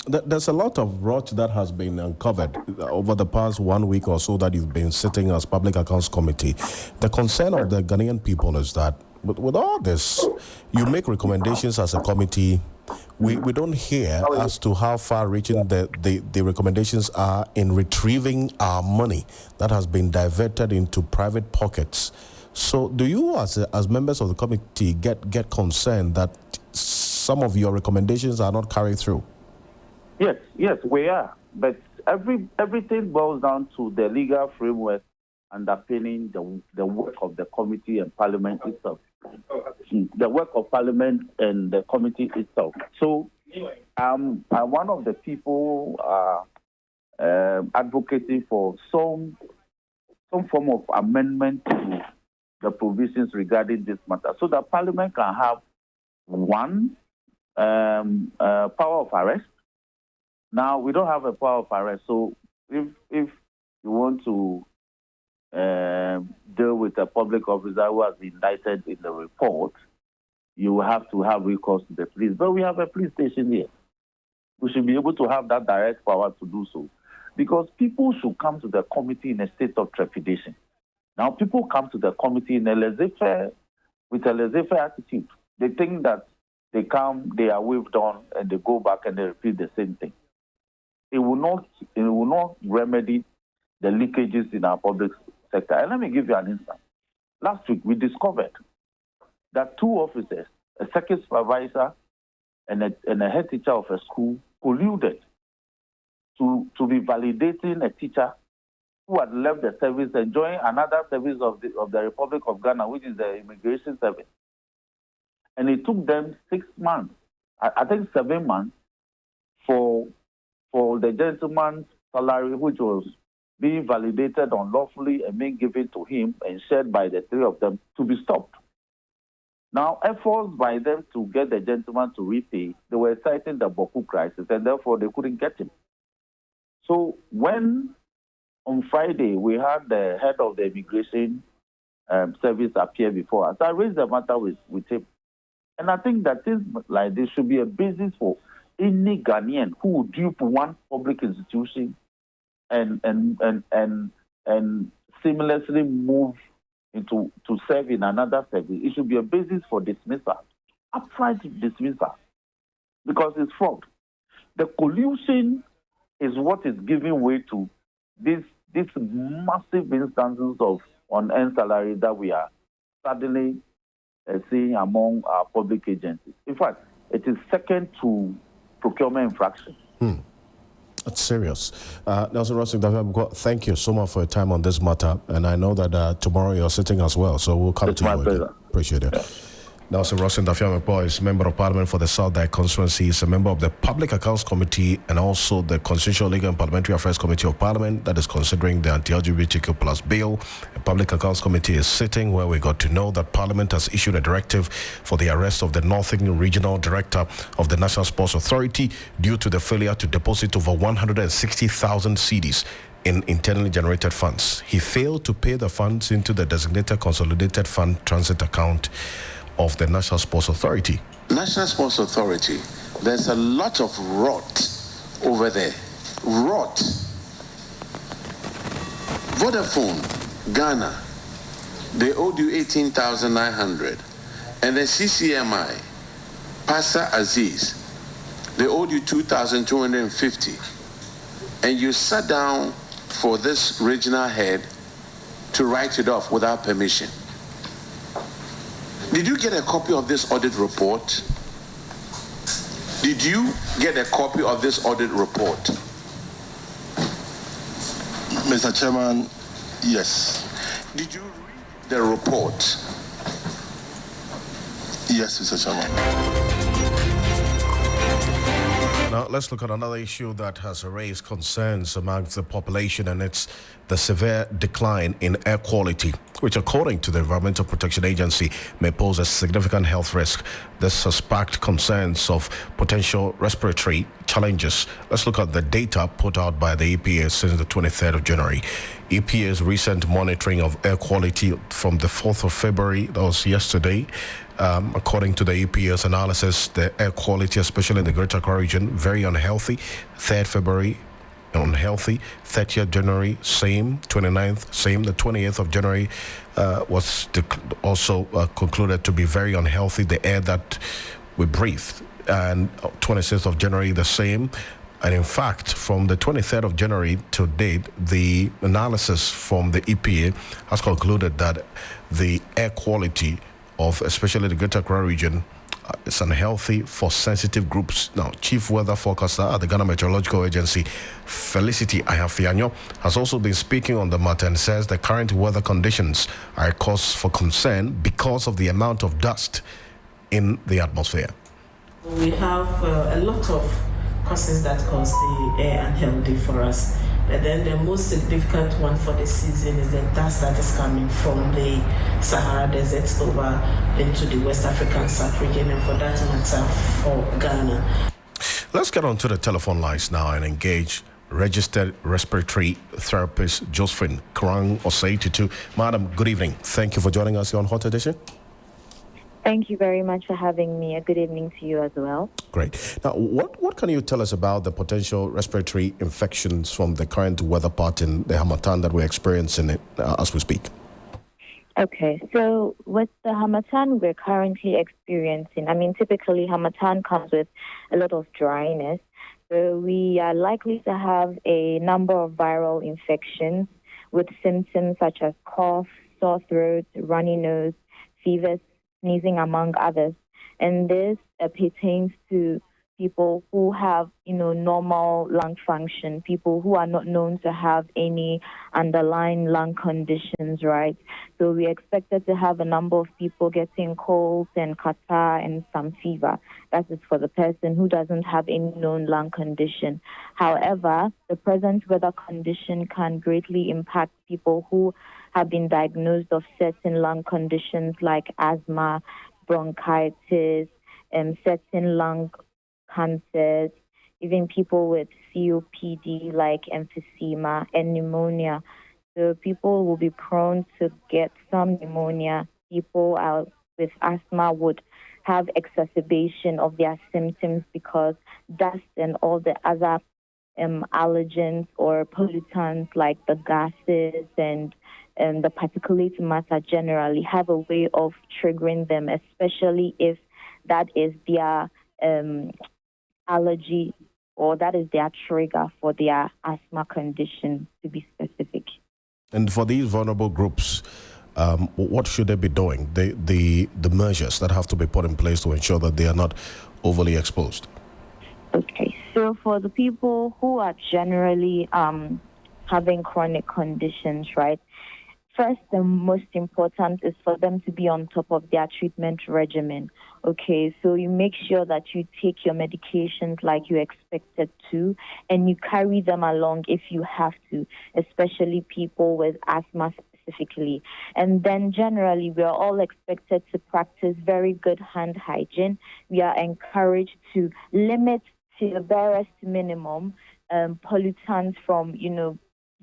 There's a lot of rot that has been uncovered over the past 1 week or so that you've been sitting as Public Accounts Committee. The concern of the Ghanaian people is that with all this, you make recommendations as a committee. We don't hear as to how far-reaching the recommendations are in retrieving our money that has been diverted into private pockets. So do you, as members of the committee, get concerned that some of your recommendations are not carried through? Yes, we are. But everything boils down to the legal framework underpinning the work of the committee and Parliament itself. The work of Parliament and the committee itself. So I'm one of the people advocating for some form of amendment to the provisions regarding this matter, so that Parliament can have one power of arrest. Now we don't have a power of arrest, so if you want to deal with a public officer who has been indicted in the report, you have to have recourse to the police. But we have a police station here. We should be able to have that direct power to do so. Because people should come to the committee in a state of trepidation. Now, people come to the committee in with a laissez-faire attitude. They think that they come, they are waved on, and they go back and they repeat the same thing. It will not remedy the leakages in our public sector. And let me give you an instance. Last week, we discovered that two officers, a circuit supervisor and a head teacher of a school, colluded to be validating a teacher who had left the service and joined another service of the Republic of Ghana, which is the Immigration Service. And it took them 6 months, I think 7 months, for the gentleman's salary, which was being validated unlawfully and being given to him and shared by the three of them, to be stopped. Now, efforts by them to get the gentleman to repay, they were citing the Boku crisis, and therefore they couldn't get him. So when on Friday we had the head of the immigration service appear before us, I raised the matter with him. And I think that things like this should be a basis for any Ghanaian who would dupe one public institution and seamlessly move to serve in another service. It should be a basis for dismissal, upright dismissal, because it's fraud. The collusion is what is giving way to these massive instances of unearned salary that we are suddenly seeing among our public agencies. In fact, it is second to procurement infraction. That's serious. Nelson Rossing, thank you so much for your time on this matter. And I know that tomorrow you're sitting as well, so we'll come to you again. Appreciate it. Yeah. Nelson Rossing Dafiamekpo is Member of Parliament for the South Dyke constituency. He's a member of the Public Accounts Committee and also the Constitutional Legal and Parliamentary Affairs Committee of Parliament that is considering the anti-LGBTQ plus bill. The Public Accounts Committee is sitting where we got to know that Parliament has issued a directive for the arrest of the Northern Regional Director of the National Sports Authority due to the failure to deposit over 160,000 cedis in internally generated funds. He failed to pay the funds into the designated consolidated fund transit account of the National Sports Authority. National Sports Authority, there's a lot of rot over there. Rot. Vodafone, Ghana, they owed you 18,900. And then CCMI, Pastor Aziz, they owed you 2,250. And you sat down for this regional head to write it off without permission. Did you get a copy of this audit report? Did you get a copy of this audit report? Mr. Chairman, yes. Did you read the report? Yes, Mr. Chairman. Now, let's look at another issue that has raised concerns amongst the population, and it's the severe decline in air quality, which, according to the Environmental Protection Agency, may pose a significant health risk. This has sparked concerns of potential respiratory challenges. Let's look at the data put out by the EPA since the 23rd of January. EPA's recent monitoring of air quality from the 4th of February, that was yesterday. According to the EPA's analysis, the air quality, especially in the Greater Accra region, very unhealthy. 3rd February, unhealthy. 30th January, same. 29th, same. The 28th of January was also concluded to be very unhealthy, the air that we breathed. And 26th of January, the same. And in fact, from the 23rd of January to date, the analysis from the EPA has concluded that the air quality of especially the Greater Accra region is unhealthy for sensitive groups. Now, Chief Weather Forecaster at the Ghana Meteorological Agency, Felicity Ayafianyo, has also been speaking on the matter and says the current weather conditions are a cause for concern because of the amount of dust in the atmosphere. We have a lot of causes that cause the air unhealthy for us. And then the most significant one for the season is the dust that is coming from the Sahara Desert over into the West African sub-region, and for that matter, for Ghana. Let's get on to the telephone lines now and engage registered respiratory therapist Josephine Krang Osei-Tutu. Madam, good evening. Thank you for joining us here on Hot Edition. Thank you very much for having me. A good evening to you as well. Great. Now, what can you tell us about the potential respiratory infections from the current weather pattern, the Harmattan that we're experiencing as we speak? Okay, so with the Harmattan we're currently experiencing, typically Harmattan comes with a lot of dryness. So we are likely to have a number of viral infections with symptoms such as cough, sore throat, runny nose, fever, sneezing, among others. And this pertains to people who have, normal lung function, people who are not known to have any underlying lung conditions, right? So we expected to have a number of people getting colds and catarrh and some fever. That is for the person who doesn't have any known lung condition. However, the present weather condition can greatly impact people who have been diagnosed of certain lung conditions like asthma, bronchitis, certain lung cancers, even people with COPD like emphysema and pneumonia. So people will be prone to get some pneumonia. People with asthma would have exacerbation of their symptoms because dust and all the other allergens or pollutants like the gases and the particulate matter generally have a way of triggering them, especially if that is their allergy or that is their trigger for their asthma condition, to be specific. And for these vulnerable groups, what should they be doing? The measures that have to be put in place to ensure that they are not overly exposed. Okay, so for the people who are generally having chronic conditions, right? First and most important is for them to be on top of their treatment regimen. Okay, so you make sure that you take your medications like you expected to, and you carry them along if you have to, especially people with asthma specifically. And then generally, we are all expected to practice very good hand hygiene. We are encouraged to limit to the barest minimum pollutants from,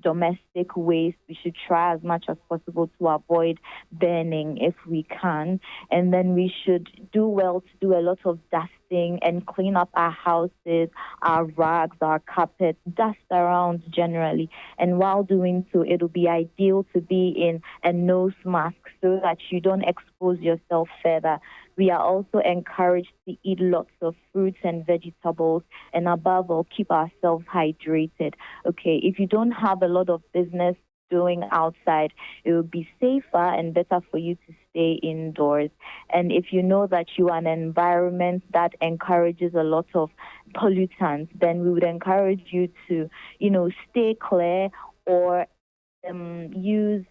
domestic waste. We should try as much as possible to avoid burning if we can. And then we should do well to do a lot of dusting and clean up our houses, our rugs, our carpets, dust around generally. And while doing so, it'll be ideal to be in a nose mask so that you don't expose yourself further. We are also encouraged to eat lots of fruits and vegetables, and above all, keep ourselves hydrated. Okay, if you don't have a lot of business doing outside, it will be safer and better for you to stay indoors. And if you know that you are in an environment that encourages a lot of pollutants, then we would encourage you to, stay clear or use,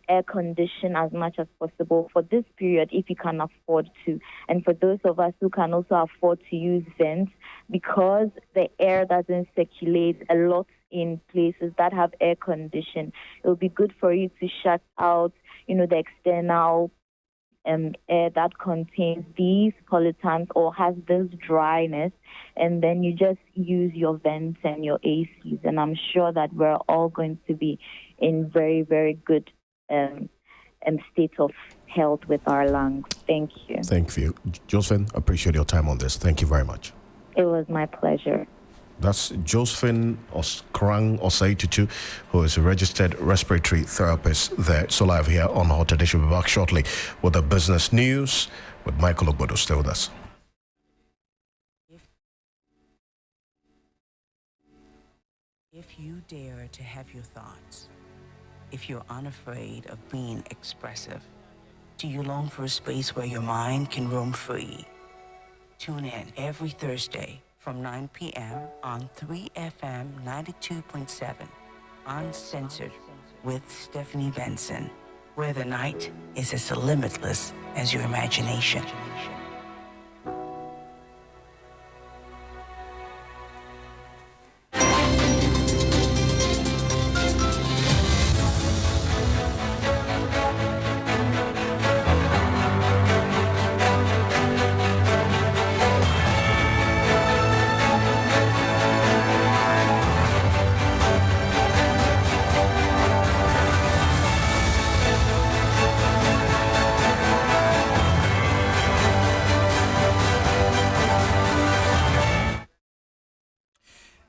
air condition as much as possible for this period if you can afford to. And for those of us who can also afford to use vents, because the air doesn't circulate a lot in places that have air condition, it will be good for you to shut out, the external air that contains these pollutants or has this dryness, and then you just use your vents and your ACs, and I'm sure that we're all going to be in very, very good state of health with our lungs. Thank you. Thank you. Josephine, appreciate your time on this. Thank you very much. It was my pleasure. That's Josephine Oskrang Osei-Tutu, who is a registered respiratory therapist there. So live here on Hot Edition. We'll be back shortly with the business news with Michael Ogbodo. Stay with us. If you dare to have your thoughts, if you're unafraid of being expressive, do you long for a space where your mind can roam free? Tune in every Thursday from 9 p.m. on 3FM 92.7, Uncensored, with Stephanie Benson, where the night is as limitless as your imagination.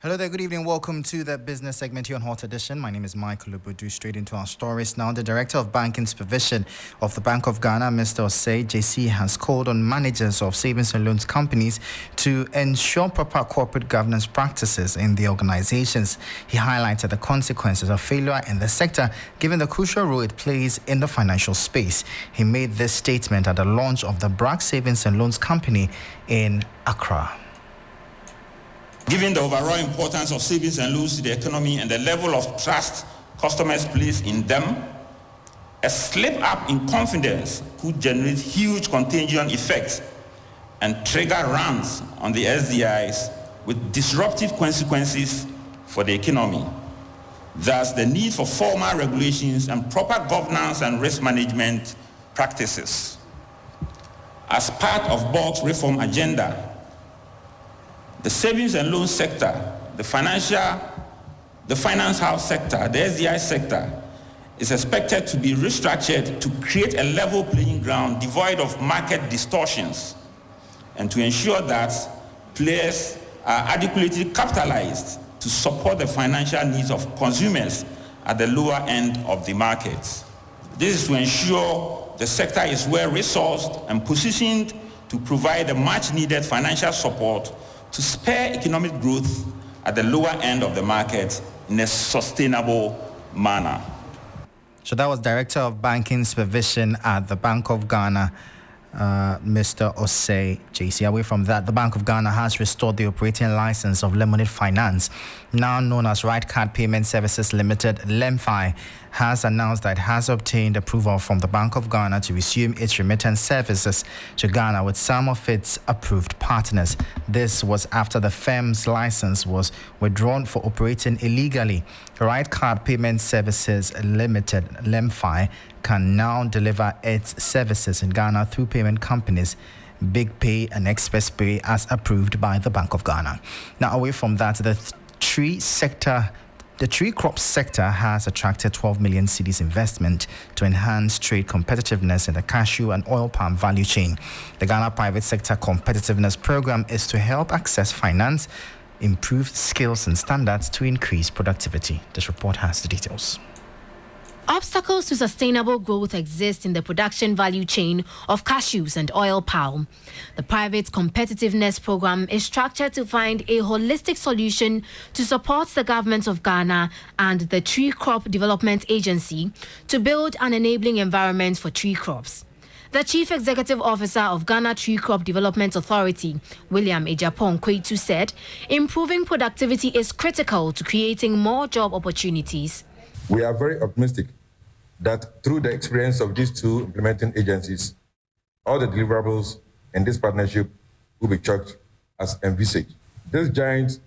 Hello there, good evening. Welcome to the business segment here on Hot Edition. My name is Michael Ogbodo. Straight into our stories now. The Director of Banking Supervision of the Bank of Ghana, Mr. Osei JC, has called on managers of savings and loans companies to ensure proper corporate governance practices in the organizations. He highlighted the consequences of failure in the sector, given the crucial role it plays in the financial space. He made this statement at the launch of the BRAC Savings and Loans Company in Accra. Given the overall importance of savings and loans to the economy and the level of trust customers place in them, a slip up in confidence could generate huge contagion effects and trigger runs on the SDIs with disruptive consequences for the economy. Thus, the need for formal regulations and proper governance and risk management practices. as part of BOG's reform agenda. The savings and loan sector, the finance house sector, the SDI sector, is expected to be restructured to create a level playing ground devoid of market distortions and to ensure that players are adequately capitalized to support the financial needs of consumers at the lower end of the market. This is to ensure the sector is well resourced and positioned to provide the much needed financial support to spur economic growth at the lower end of the market in a sustainable manner. So that was Director of Banking Supervision at the Bank of Ghana, Mr. Osei JC. Away from that, the Bank of Ghana has restored the operating license of Lemonade Finance, now known as Right Card Payment Services Limited, LEMFI, has announced that it has obtained approval from the Bank of Ghana to resume its remittance services to Ghana with some of its approved partners. This was after the firm's license was withdrawn for operating illegally. Right Card Payment Services Limited, LEMFI, can now deliver its services in Ghana through payment companies Big Pay and Express Pay as approved by the Bank of Ghana. Now, away from that, the tree crop sector has attracted 12 million cedis investment to enhance trade competitiveness in the cashew and oil palm value chain. The Ghana Private Sector Competitiveness Program is to help access finance, improve skills and standards to increase productivity. This report has the details. Obstacles to sustainable growth exist in the production value chain of cashews and oil palm. The Private Competitiveness Program is structured to find a holistic solution to support the government of Ghana and the Tree Crop Development Agency to build an enabling environment for tree crops. The Chief Executive Officer of Ghana Tree Crop Development Authority, William Ejapong Kwetu, said improving productivity is critical to creating more job opportunities. We are very optimistic that through the experience of these two implementing agencies, all the deliverables in this partnership will be chalked as envisaged. This giant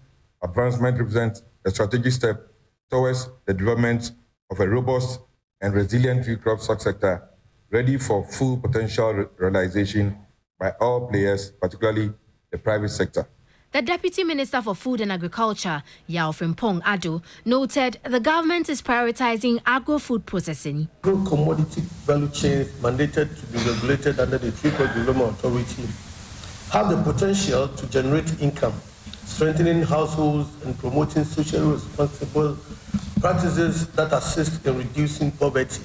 advancement represents a strategic step towards the development of a robust and resilient tree crop sector ready for full potential realization by all players, particularly the private sector. The Deputy Minister for Food and Agriculture, Yao Frimpong Addo, noted the government is prioritizing agro-food processing. Commodity value chains mandated to be regulated under the Tree Crop Development Authority have the potential to generate income, strengthening households and promoting socially responsible practices that assist in reducing poverty,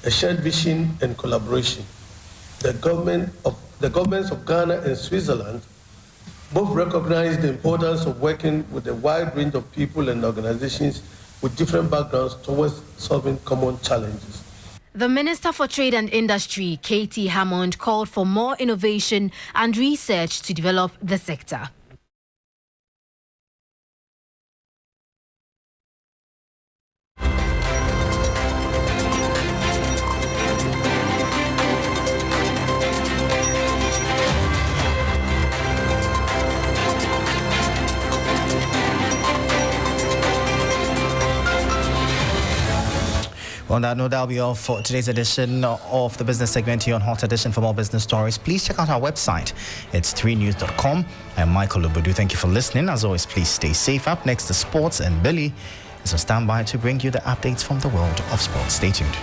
a shared vision and collaboration. The governments of Ghana and Switzerland both recognize the importance of working with a wide range of people and organizations with different backgrounds towards solving common challenges. The Minister for Trade and Industry, Katie Hammond, called for more innovation and research to develop the sector. On that note, that'll be all for today's edition of the business segment here on Hot Edition. For more business stories, please check out our website. It's 3news.com. I'm Michael Lubudu. Thank you for listening. As always, please stay safe. Up next, the sports, and Billy is on standby to bring you the updates from the world of sports. Stay tuned.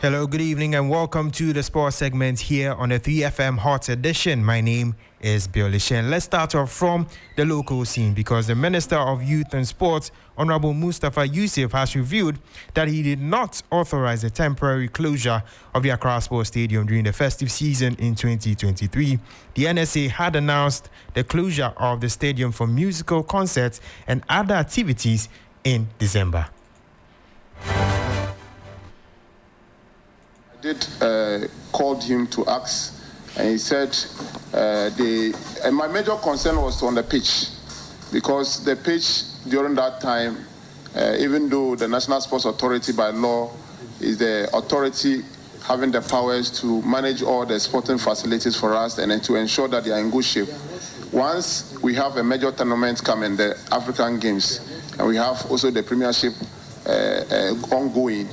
Hello, good evening, and welcome to the sports segment here on the 3FM Hot Edition. My name is Bill Shen. Let's start off from the local scene because the Minister of Youth and Sports, Honorable Mustafa Yusuf, has revealed that he did not authorize the temporary closure of the Accra Sports Stadium during the festive season in 2023. The NSA had announced the closure of the stadium for musical concerts and other activities in December. I did called him to ask, and he said and my major concern was on the pitch, because the pitch during that time, even though the National Sports Authority by law is the authority having the powers to manage all the sporting facilities for us and then to ensure that they are in good shape. Once we have a major tournament coming, the African Games, and we have also the Premiership ongoing,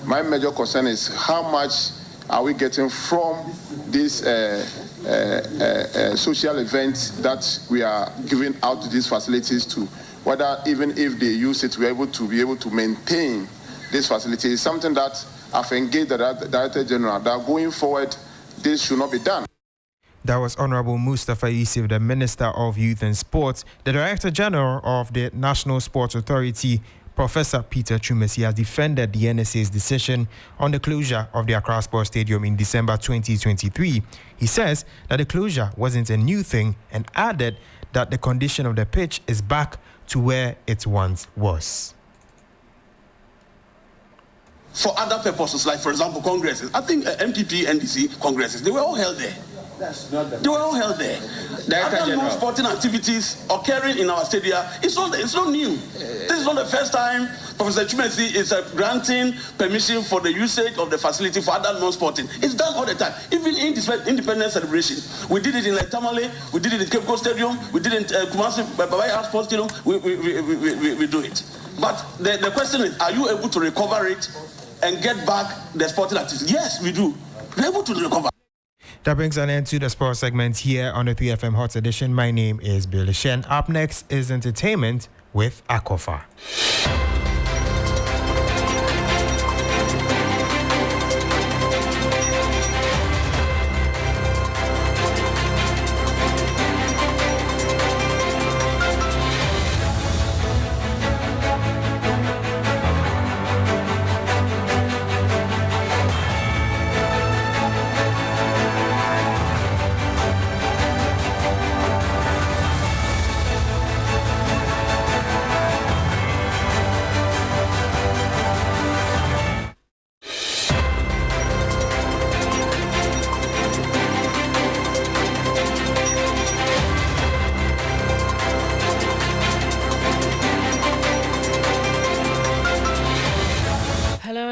my major concern is how much are we getting from this social events that we are giving out to these facilities to, whether even if they use it, we're able to maintain this facility. It's something that I've engaged the Director General that going forward, this should not be done. That was Honorable Mustafa Yusuf, the Minister of Youth and Sports. The Director General of the National Sports Authority, Professor Peter Chumesi, has defended the NSA's decision on the closure of the Accra Sports Stadium in December 2023. He says that the closure wasn't a new thing and added that the condition of the pitch is back to where it once was. For other purposes, like for example, congresses, I think MPP, NDC congresses, they were all held there. They were all held there. Other non-sporting activities occurring in our stadia, it's not new. This is not the first time Professor Chumesi is granting permission for the usage of the facility for other non-sporting. It's done all the time. Even in independence celebration, we did it in Tamale, we did it in Cape Coast Stadium, we did it in Kumasi Babaya Sports Stadium. We do it. But the question is, are you able to recover it and get back the sporting activities? Yes, we do. We're able to recover. That brings an end to the sports segment here on the 3FM Hot Edition. My name is Bill Shen. Up next is entertainment with Akofa.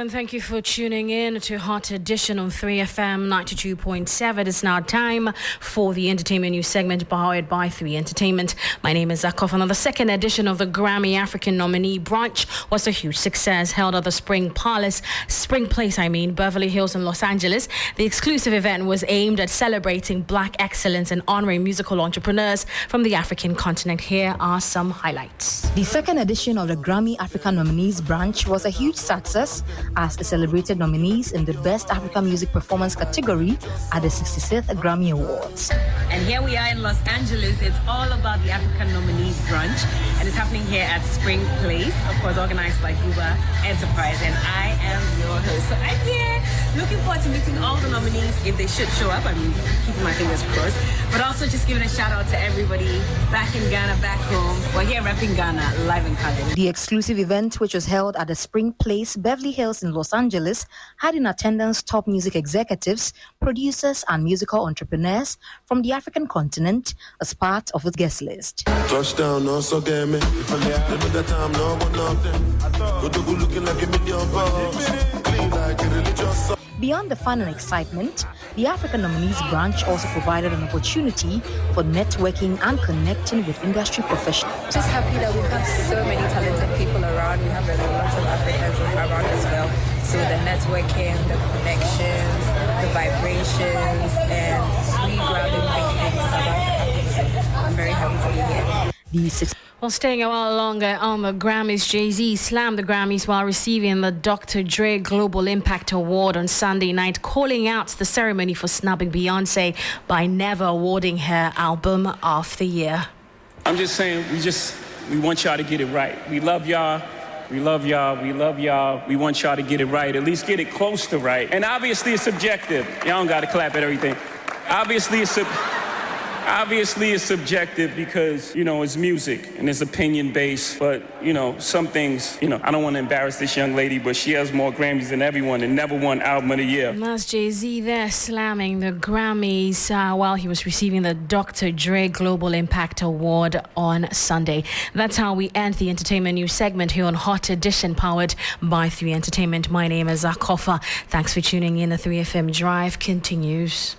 Thank you for tuning in to Hot Edition on 3FM 92.7. It's now time for the entertainment news segment powered by 3 Entertainment. My name is Zakov. Another second edition of the Grammy African nominee brunch was a huge success, held at the Spring Place, Beverly Hills in Los Angeles. The exclusive event was aimed at celebrating Black excellence and honoring musical entrepreneurs from the African continent. Here are some highlights. The second edition of the Grammy African nominees brunch was a huge success as it celebrated nominees in the Best African Music Performance category at the 65th Grammy Awards. And here we are in Los Angeles. It's all about the African nominee brunch, and it's happening here at Spring Place, of course, organized by Cuba Enterprise, and I am your host. So I'm here looking forward to meeting all the nominees if they should show up. I'm keeping my fingers crossed, but also just giving a shout out to everybody back in Ghana, back home. We're here repping Ghana live in color. The exclusive event, which was held at the Spring Place, Beverly Hills in Los Angeles, had in attendance top music executives, producers, and musical entrepreneurs from the African continent as part of its guest list. Touchdown, also get me. That time, no one nothing. Looking like a million bucks. Clean like a religious. Beyond the fun and excitement, the African Nominees Branch also provided an opportunity for networking and connecting with industry professionals. Just happy that we have so many talented people around. We have lots of Africans around as well. So the networking, the connections, the vibrations, and we grabbing big things is about to happen. So I'm very happy to be here. Well, staying a while longer on the Grammys, Jay-Z slammed the Grammys while receiving the Dr. Dre Global Impact Award on Sunday night, calling out the ceremony for snubbing Beyonce by never awarding her Album of the Year. I'm just saying, we want y'all to get it right. We love y'all. We love y'all. We love y'all. We want y'all to get it right. At least get it close to right. And obviously it's subjective. Y'all don't got to clap at everything. Obviously it's subjective because, it's music and it's opinion-based. But, some things, I don't want to embarrass this young lady, but she has more Grammys than everyone and never won Album of the Year. And that's Jay-Z there slamming the Grammys while he was receiving the Dr. Dre Global Impact Award on Sunday. That's how we end the entertainment news segment here on Hot Edition, powered by 3 Entertainment. My name is Akofa. Thanks for tuning in. The 3FM Drive continues.